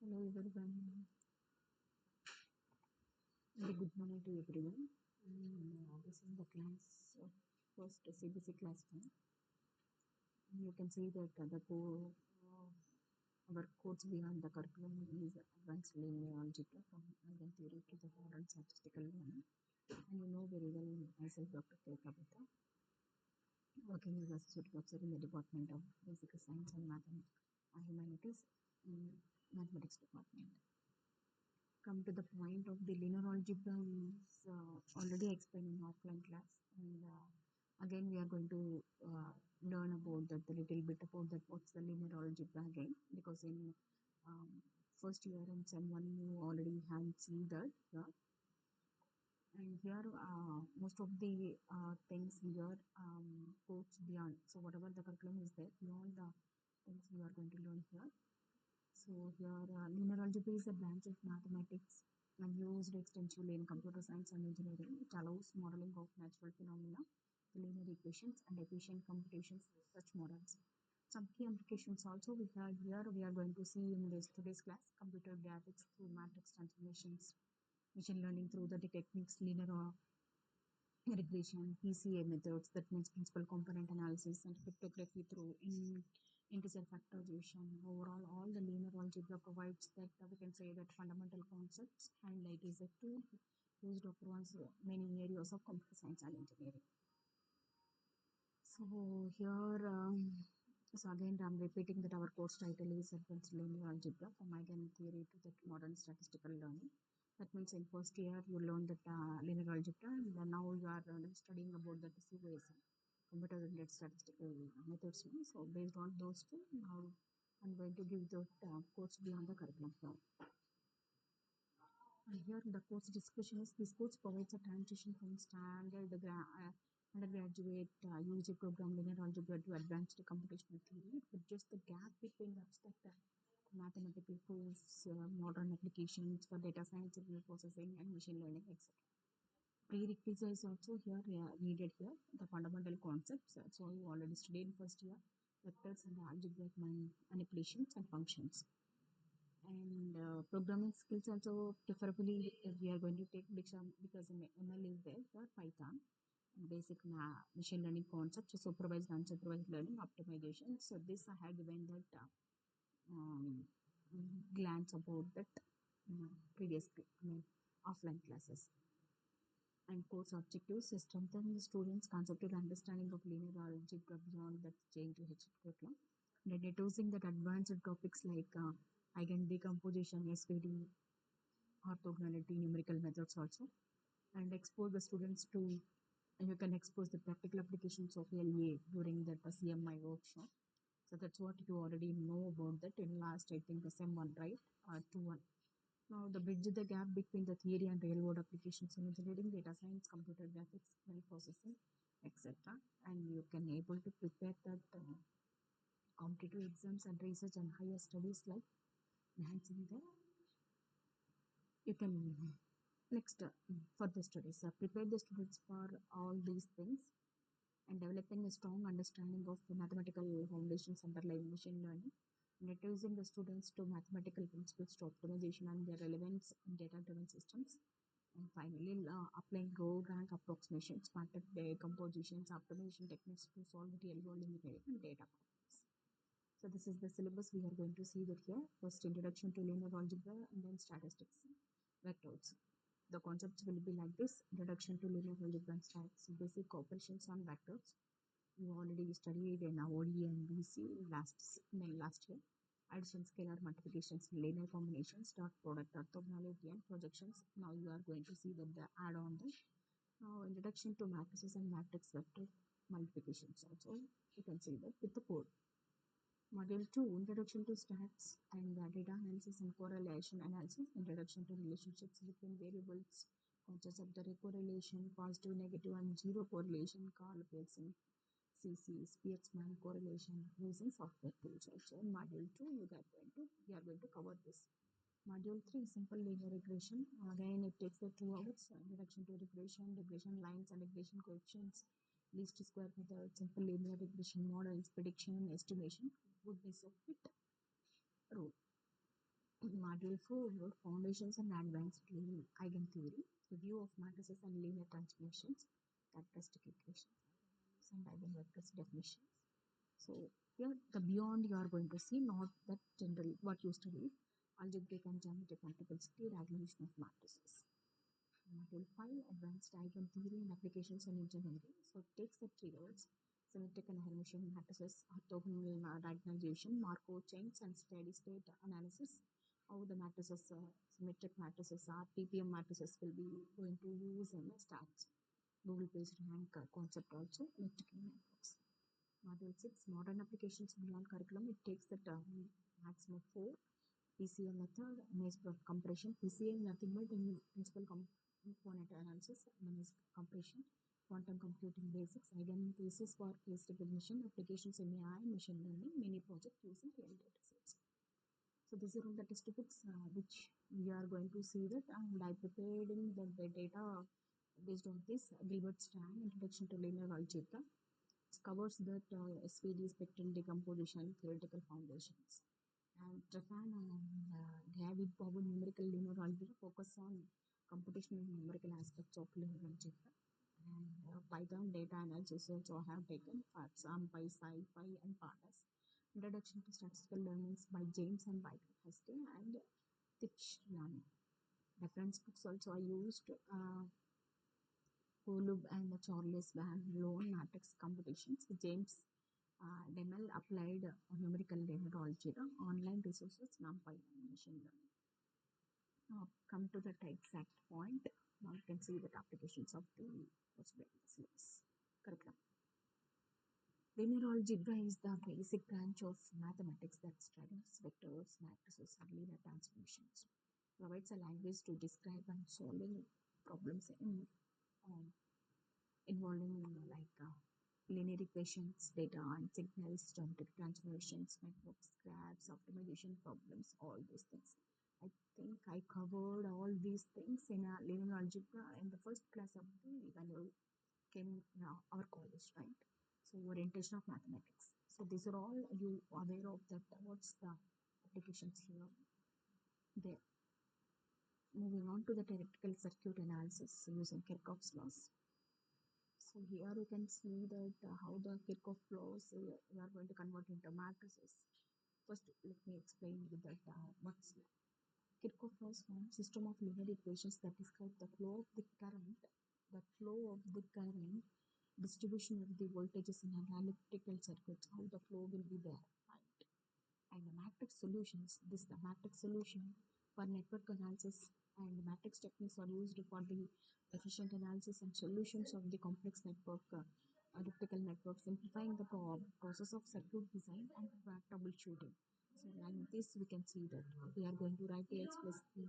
Hello everyone. Very good morning to everyone. This is the class of first CBC class one. You can see that the core our course beyond the curriculum is advanced linear algebra from algebra theory to the modern statistical learning. And you know very well myself, Dr.K.Kavita, working as associate professor in the Department of Basic Science and Mathematics, Humanities in Mathematics Department. Come to the point of the linear algebra is already explained in offline class, and again we are going to learn about that a little bit about that what's the linear algebra again, because in first year and someone you already have seen that here. And here most of the things here goes beyond, so whatever the curriculum is there beyond the things we are going to learn here. So here, linear algebra is a branch of mathematics and used extensively in computer science and engineering. It allows modeling of natural phenomena, linear equations, and efficient computations with such models. Some key applications also we have here. We are going to see in this today's class: computer graphics through matrix transformations, machine learning through the techniques linear regression, PCA methods, that means principal component analysis, and cryptography through integer factorization. Overall, all the linear algebra provides that we can say that fundamental concepts, and it is a tool used across many areas of computer science and engineering. So here, so again, I'm repeating that our course title is Advanced Linear Algebra from Eigen Theory to that Modern Statistical Learning. That means in first year you learn that linear algebra, and now you are studying about the COSM, computer-related statistical methods. So based on those two, now I'm going to give the course beyond the curriculum now. And here the course discussion is this course provides a transition from standard undergraduate UG program linear algebra to advanced computational theory. But just the gap between the abstract mathematical proofs, modern applications for data science, signal processing, and machine learning, etc. Prerequisites also here needed here, the fundamental concepts. So you already studied in first year, vectors and algebraic manipulations and functions. And programming skills also preferably we are going to take because ML is there for Python and basic machine learning concepts, supervised and unsupervised learning optimization. So this I had given that um, glance about that previously, offline classes. And course objectives strengthen the students' conceptual understanding of linear algebra beyond that J/H curriculum. And introducing that advanced topics like eigen decomposition, SVD, orthogonality, numerical methods also, and expose the students to, and you can expose the practical applications of LA during that CMI workshop. So that's what you already know about that in last, I think, SM1, right? 2-1. Now, the bridge the gap between the theory and real world applications in engineering, data science, computer graphics, signal processing, etc. And you can able to prepare that competitive exams and research and higher studies like enhancing the, you can next further studies. Prepare the students for all these things and developing a strong understanding of the mathematical foundations underlying machine learning, and introducing the students to mathematical principles to optimization and their relevance in data-driven systems, and finally applying row rank approximations, matrix decompositions, optimization techniques to solve real-world engineering and data problems. So this is the syllabus we are going to see that here. First, introduction to linear algebra, and then statistics, vectors. The concepts will be like this: introduction to linear algebra and stats, basic operations on vectors. You already studied in ODE and BC last year. Addition, scalar multiplications, linear combinations, dot product, orthogonality, and projections. Now you are going to see that the add on the now introduction to matrices and matrix vector multiplications also. You can see that with the code. Module 2, Introduction to Stats and Data Analysis and Correlation Analysis, Introduction to Relationships between Variables, concepts of the correlation, positive, negative, and zero correlation, Carl Pearson, CC, Spearman correlation using software tools. Also, in Module 2, we are going to cover this. Module 3, Simple Linear Regression. Again, it takes the 2 hours. Introduction to regression lines and regression coefficients, least square method, simple linear regression models, prediction, estimation, goodness of fit rule. Module 4, Foundations and Advanced Eigentheory, Review of Matrices and Linear Transformations, Characteristic Equations, and Eigenvectors definitions. So here the beyond you are going to see, not that general what used to be algebraic and geometric multiplicity, diagonalization of matrices. Module 5, Advanced Eigentheory and Applications in Engineering. So it takes the three words, symmetric and Hermitian matrices, orthogonal diagonalization, Markov chains, and steady state analysis. How the matrices, symmetric matrices are, TPM matrices will be going to use in stats. Google page rank concept also, electrical networks. Module 6, Modern Applications Beyond Curriculum. It takes the term maximum 4. PCA method, image compression. PCA nothing but in principal component analysis, image compression, quantum computing basics, eigenthesis for face recognition, applications in AI, machine learning, many projects using real data sets. So these are all the textbooks which we are going to see that, and I prepared in the data based on this. Gilbert Strang, Introduction to Linear Algebra. It covers that SVD, spectral decomposition, theoretical foundations. And Trefan and David Bobo, numerical linear algebra, focus on computational numerical aspects of linear algebra. And Python data analysis also have taken for SAMPy, SciPy, and Pandas. Introduction to Statistical Learnings by James and Michael Hastey and Tich Learning. Reference books also are used. Golub and Charles Van Loan Matrix Computations. James Demel applied numerical linear algebra, online resources, NumPy, and machine learning. Now come to the exact point. Now you can see the applications of the syllabus curriculum. Linear algebra is the basic branch of mathematics that studies vectors, matrices, and linear transformations. Provides a language to describe and solving problems involving linear equations, data and signals, geometric transformations, networks, graphs, optimization problems, all these things. I think I covered all these things in a linear algebra in the first class of the when you came in our college, right? So orientation of mathematics. So these are all you aware of that. What's the applications here? There. Moving on to the theoretical circuit analysis using Kirchhoff's laws. So here you can see that how the Kirchhoff laws we are going to convert into matrices. First, let me explain you that what's Kirchhoff laws form system of linear equations that describe the flow of the current, distribution of the voltages in an electrical circuits, how the flow will be there, right? And the matrix solutions. This the matrix solution for network analysis, and matrix techniques are used for the efficient analysis and solutions of the complex network, electrical network, simplifying the process of circuit design and troubleshooting. So like this we can see that we are going to write Ax plus b,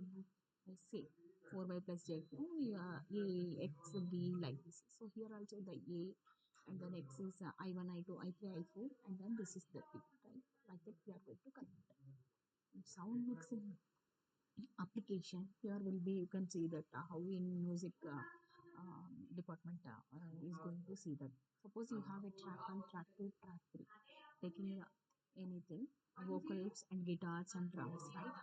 say 4y plus z, a x b like this. So here also the a, and then x is I1, I2, I3, I4, and then this is the p, right? Like that we are going to connect. Sound mixing application here will be, you can see that how in music department is going to see that. Suppose you have a track 1, track 2, track 3, taking anything, vocals and guitars and drums, right?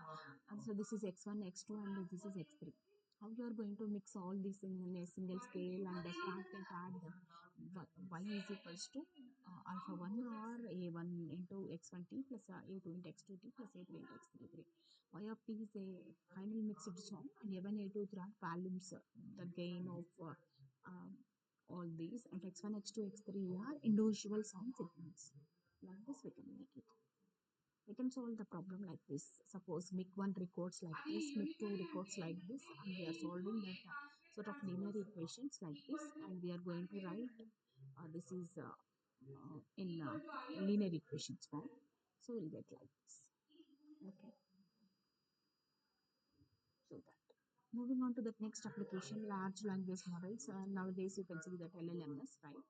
And so this is x1, x2, and this is x3. How you are going to mix all these in a single scale and track it at y is equals to alpha 1 or a1 into x1t plus a2 into x2t plus a3 into x3. Y of t is a final mixed song, and a1, a2 are volumes, the gain of all these, and x1, x2, x3 are individual sound segments. Like this we can make it. We can solve the problem like this. Suppose MIC1 records like this, MIC2 records like this, and we are solving that sort of linear equations like this, and we are going to write this is in linear equations form. So we'll get like this. Okay. So that. Moving on to the next application, large language models. Nowadays you can see that LLMs, right?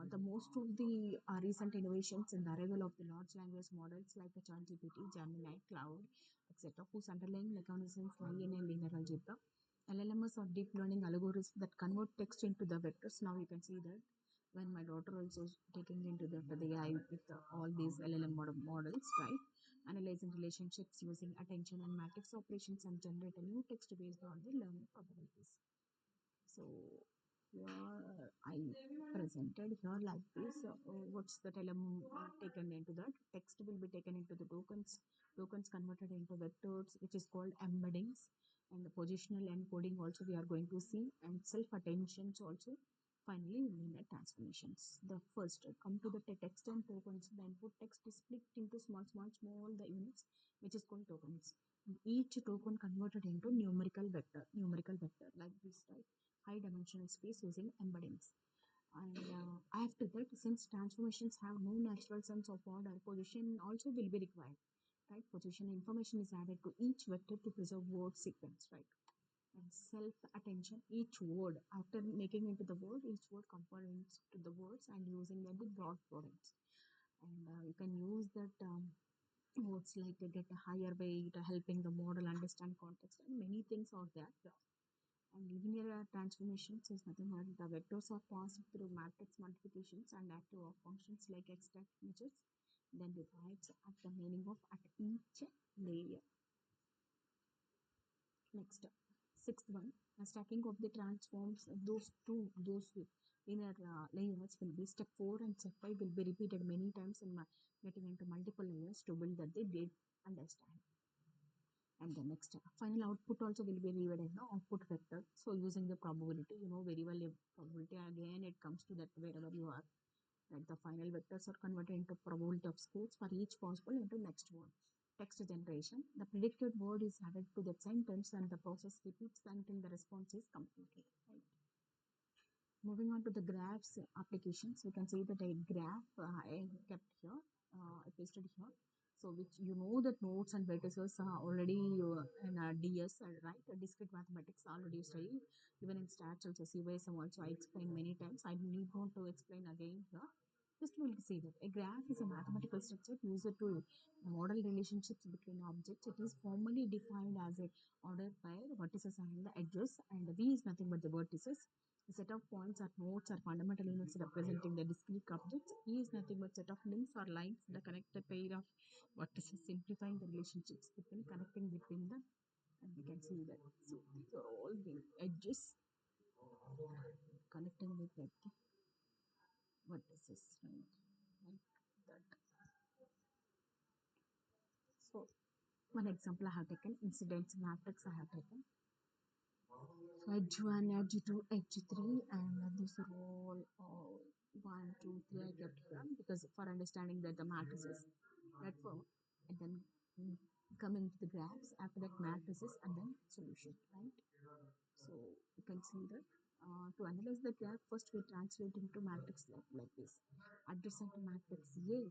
The most of the recent innovations in the arrival of the large language models like the ChatGPT, Gemini, Cloud, etc., whose underlying mechanisms lie in a linear algebra. LLMs are deep learning algorithms that convert text into the vectors. Now you can see that when my daughter also is taking into the AI with all these LLM models, right? analyzing relationships using attention and matrix operations, and generate a new text based on the learning probabilities. So here I presented here like this. What's the element taken into that? Text will be taken into the tokens converted into vectors, which is called embeddings, and the positional encoding also we are going to see, and self-attentions also. Finally, linear transformations. The first come to the text and tokens. The input text is split into small the units, which is called tokens. And each token converted into numerical vector like this, right? High dimensional space using embeddings. And after that, since transformations have no natural sense of order, position also will be required, right? Position information is added to each vector to preserve word sequence, right? And self attention, each word after making into the word, each word components to the words and using them the broad products. And you can use that words like to get a higher weight, helping the model understand context, and many things are there. And linear transformations is nothing but the vectors are passed through matrix multiplications and active of functions like extract measures, then divides at the meaning of at each layer. Next, sixth one, stacking of the transforms, those linear layers will be step 4 and step 5 will be repeated many times in getting into multiple layers to build that they did understand. And the next final output also will be read in the output vector. So using the probability, you know very well probability, again it comes to that wherever you are, right? The final vectors are converted into probability of scores for each possible into next word. Text generation, the predicted word is added to that sentence and the process repeats until the response is completed, right? Moving on to the graphs applications, we can see that a graph I kept here, I pasted here. So which you know that nodes and vertices are already in DS, right? Discrete mathematics already studied. Even in stats also, CBC also I explained many times. I need not to explain again here. Just we'll see that a graph is a mathematical structure used to model relationships between objects. It is formally defined as a ordered by the vertices and the edges, and V is nothing but the vertices. The set of points or nodes are fundamental units representing the discrete objects. E is nothing but set of links or lines that connect a pair of vertices, simplifying the relationships between connecting between them. And we can see that. So these are all the edges connecting with the vertices, right? Like that. So one example I have taken, incidence matrix I have taken. So edge 1, edge 2, edge 3, and these are all 1, 2, 3 I kept here because for understanding that the matrices, that for, and then coming to the graphs, after that matrices and then solution, right? So you can see that to analyze the graph, first we translate into matrix like this. Adjacent matrix A,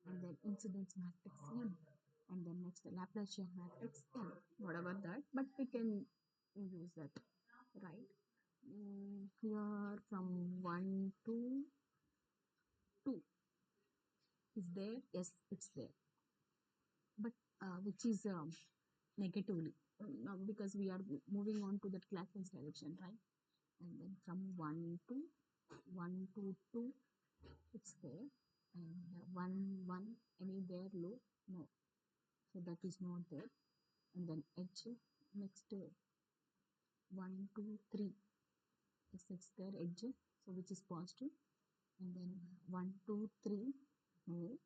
and then incidence matrix M, and then next the Laplacian matrix M, whatever that, but we can use that, right? Here from 1 to 2 is there, yes, it's there, but which is negatively, now because we are moving on to that clockwise direction, right? And then from 1 to 2 it's there, and 1 1 any there low, no, so that is not there. And then edge, next 1 2 3, this is there edge, so which is positive. And then 1 2 3, no,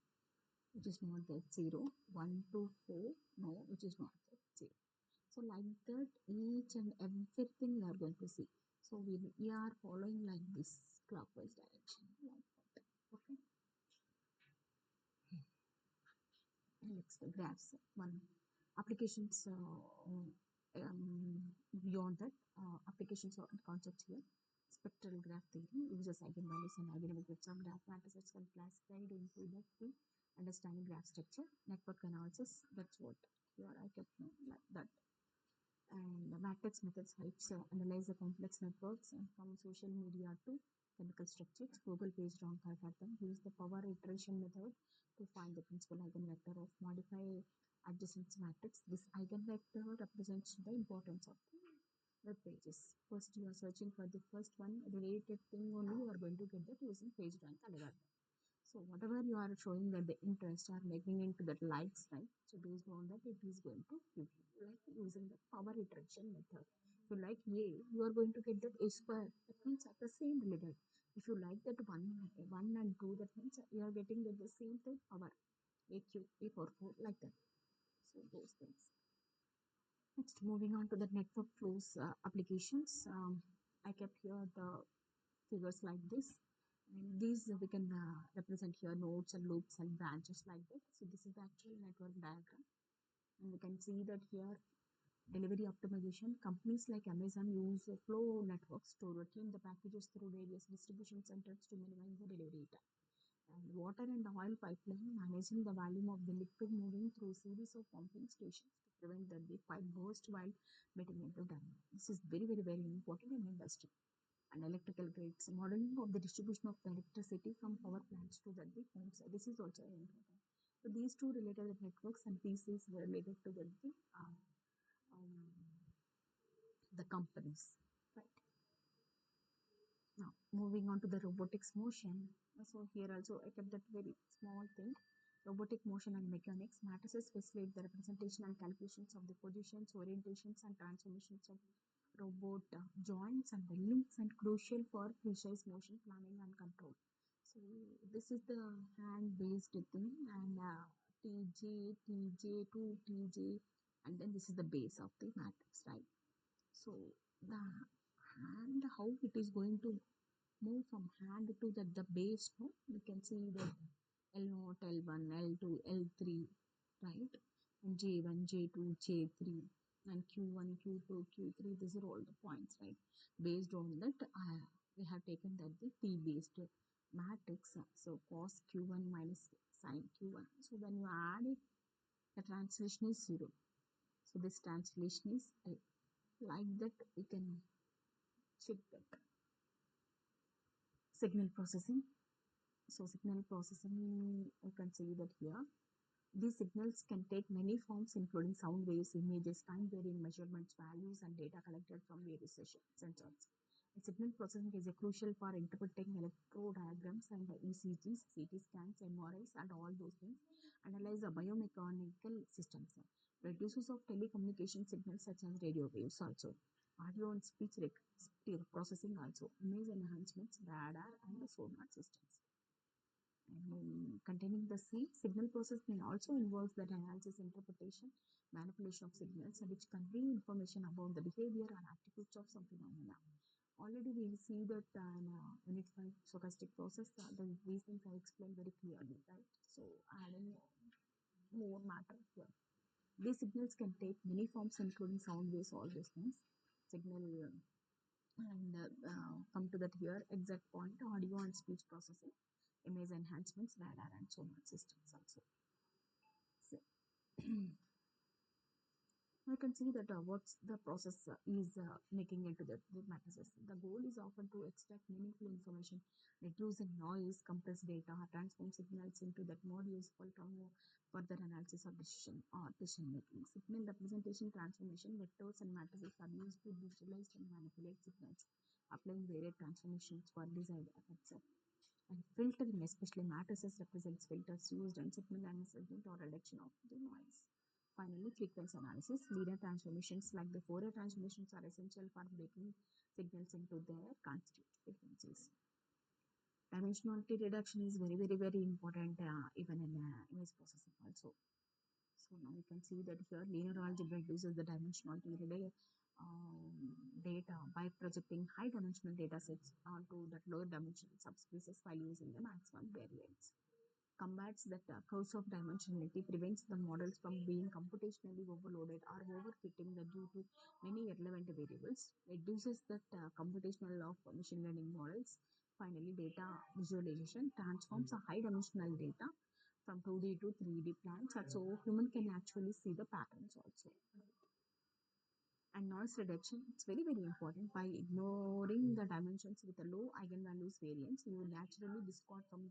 which is not there, 0. 1 2 4, no, which is not there, 0. So like that, each and everything we are going to see. So we are following like this clockwise direction, like that. Okay. Next, the graphs. One, applications beyond that, applications and concepts here. Spectral graph theory uses eigenvalues and eigenvectors of graph matrices when classified into that to understanding graph structure. Network analysis, that's what here I kept like that. And the matrix methods helps analyze the complex networks and from social media to chemical structures. Google based on algorithm use the power iteration method to find the principal eigenvector of modify adjacent matrix. This eigenvector represents the importance of the web pages. First, you are searching for the first one related thing only. You are going to get that using page rank algorithm. So whatever you are showing that the interest are making into that likes, right? So based on that, it is going to give you, like using the power iteration method. If you like A, you are going to get that A square. That means at the same related. If you like that one and two, that means you are getting that the same thing power A cube, A power 4, like that. So those things. Next, moving on to the network flows applications. I kept here the figures like this, and these we can represent here nodes and loops and branches like that. So this is the actual network diagram, and we can see that here delivery optimization. Companies like Amazon use flow networks to routine the packages through various distribution centers to minimize the delivery time. And water and oil pipeline, managing the volume of the liquid moving through a series of pumping stations to prevent that the pipe burst while getting into dam. This is very important in industry. And electrical grids, modeling of the distribution of the electricity from power plants to the homes. This is also important. So these two related networks, and this is related to um, the companies, right? Now, moving on to the robotics motion. So here also I kept that very small thing. Robotic motion and mechanics. Matrices facilitate the representation and calculations of the positions, orientations, and transformations of robot joints and the links, and crucial for precise motion planning and control. So this is the hand-based thing, and TJ, TJ2, TJ, and then this is the base of the matrix, right? So the hand, how it is going to move from hand to the base, no? We can see that L0, L1, L2, L3, right? And J1, J2, J3, and Q1, Q2, Q3. These are all the points, right? Based on that, we have taken that the T-based matrix. So cos Q1 minus sin Q1. So when you add it, the translation is 0. So this translation is like that. We can check that. Signal processing. So signal processing, you can see that here. These signals can take many forms, including sound waves, images, time varying measurements, values, and data collected from various sensors. And signal processing is a crucial for interpreting electrodiagrams and the ECGs, CT scans, MRIs, and all those things. Analyze the biomechanical systems. Reduces of telecommunication signals such as radio waves also. Audio and speech processing also. Image enhancements, radar, and sonar systems. Containing the C, signal process may also involve that analysis, interpretation, manipulation of signals, which convey information about the behavior and attitudes of some phenomena. Already we see that in unit 5 stochastic process, these things I explained very clearly, right? So adding more matter here. These signals can take many forms, including sound waves, all those things. Signal and come to that here exact point, audio and speech processing, image enhancements, radar, and sonar systems also. So, I can see that what's the process is making into the matrices. The goal is often to extract meaningful information, reducing noise, compress data, transform signals into that more useful for further analysis of decision making. Signal representation, transformation, vectors, and matrices are used to visualize and manipulate signals, applying various transformations for desired effects. And filtering, especially matrices, represents filters used in signal analysis or reduction of the noise. Finally, frequency analysis. Linear transformations like the Fourier transformations are essential for breaking signals into their constituent frequencies. Dimensionality reduction is very important even in image processing also. So now you can see that here linear algebra reduces the dimensionality data by projecting high dimensional data sets onto that lower dimensional subspaces while using the maximum variance. Combats that curse of dimensionality, prevents the models from being computationally overloaded or overfitting due to many irrelevant variables, reduces that computational of machine learning models. Finally, data visualization transforms a high dimensional data from 2D to 3D plans, so human can actually see the patterns also. And noise reduction, it's very important. By ignoring the dimensions with a low eigenvalues variance, you will naturally discard some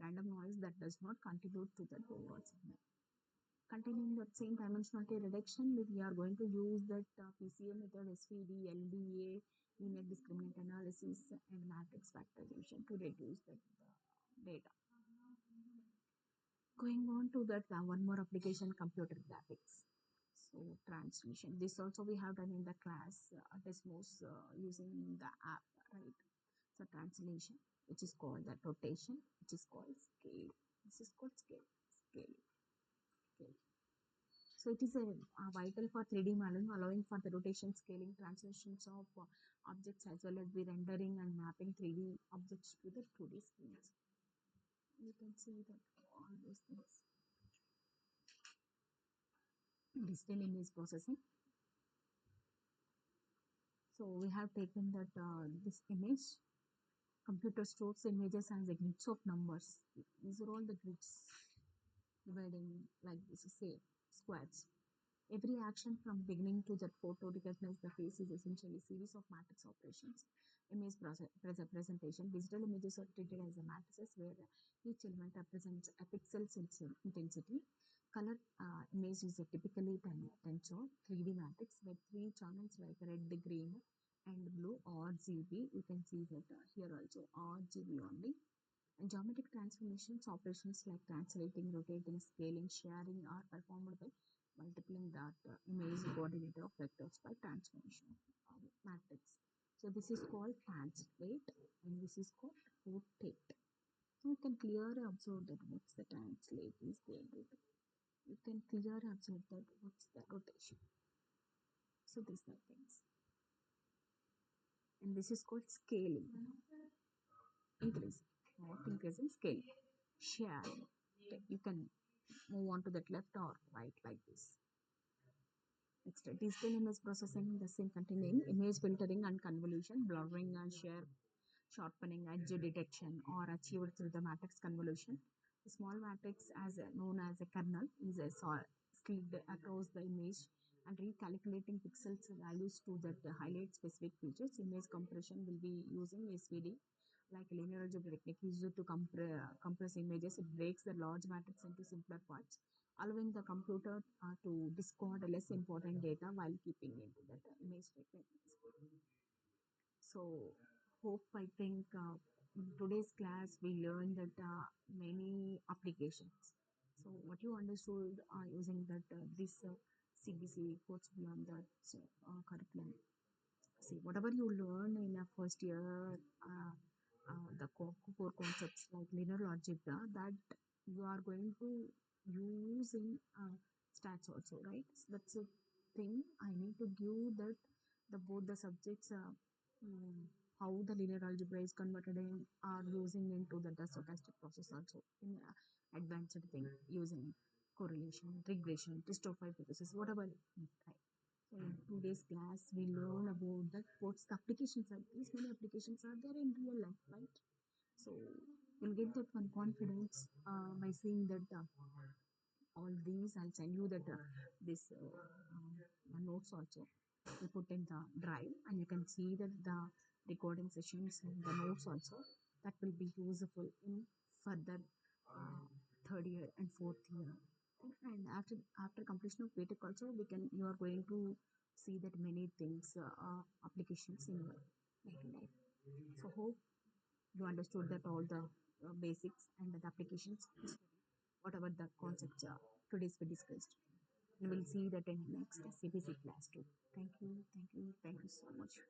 random noise that does not contribute to the overall signal. Continuing that same dimensionality reduction, we are going to use that PCA method, SVD, LDA, linear discriminant analysis, and matrix factorization to reduce the data. Going on to that, one more application, computer graphics. So transmission. This also we have done in the class. Desmos using the app, right? So translation, which is called that rotation, which is called scale. This is called scale, scale. So it is vital for 3D modeling, allowing for the rotation, scaling, translations of objects as well as the rendering and mapping 3D objects to the 2D screens. You can see that all those things. Digital image processing. So we have taken that this image. Computer stores images as a grids of numbers. These are all the grids dividing like this, say squares. Every action from beginning to that photo recognize the face is essentially a series of matrix operations. Image presentation. Digital images are treated as a matrices where each element represents a pixel's intensity. Color image is a typically tensor 3D matrix with three channels like red, green, and blue RGB. You can see that here also RGB only. And geometric transformations operations like translating, rotating, scaling, sharing are performed by multiplying that image coordinate of vectors by transformation matrix. So this is called translate and this is called rotate. So you can clearly observe that what's the translate is going to do. You can clearly observe that what's the rotation. So these are things. And this is called scaling. Increasing, not increasing, scaling. Sharing. Okay, you can move on to that left or right like this. Next, digital image processing, the same containing image filtering and convolution, blurring and sharpening, edge detection are achieved through the matrix convolution. The small matrix, as known as a kernel, is a slid across the image and recalculating pixels values to that highlight specific features. Image compression will be using SVD, like linear algebra technique used to compress images. It breaks the large matrix into simpler parts, allowing the computer to discard less important data while keeping into that image techniques. So, hope I think in today's class we learned that many applications. So, what you understood using that this CBC course beyond that curriculum. See, whatever you learn in a first year, the core concepts like linear algebra, that you are going to use in stats also, right? So that's a thing I need to give that the both the subjects, how the linear algebra is converted in are using into the stochastic process also in advanced thing using correlation, regression, test of hypothesis, whatever, right? So in today's class, we learn about that what's the applications are. These many applications are there in real life, right? So you'll get that one confidence by seeing that all these. I'll send you that this notes also. You put in the drive, and you can see that the recording sessions and the notes also that will be useful in further uh, third year and fourth year. And after completion of BTech also, we can you are going to see that many things applications in your daily life. So hope you understood that all the basics and the applications, whatever the concepts today's we discussed. We will see that in next CBC class too. Thank you so much.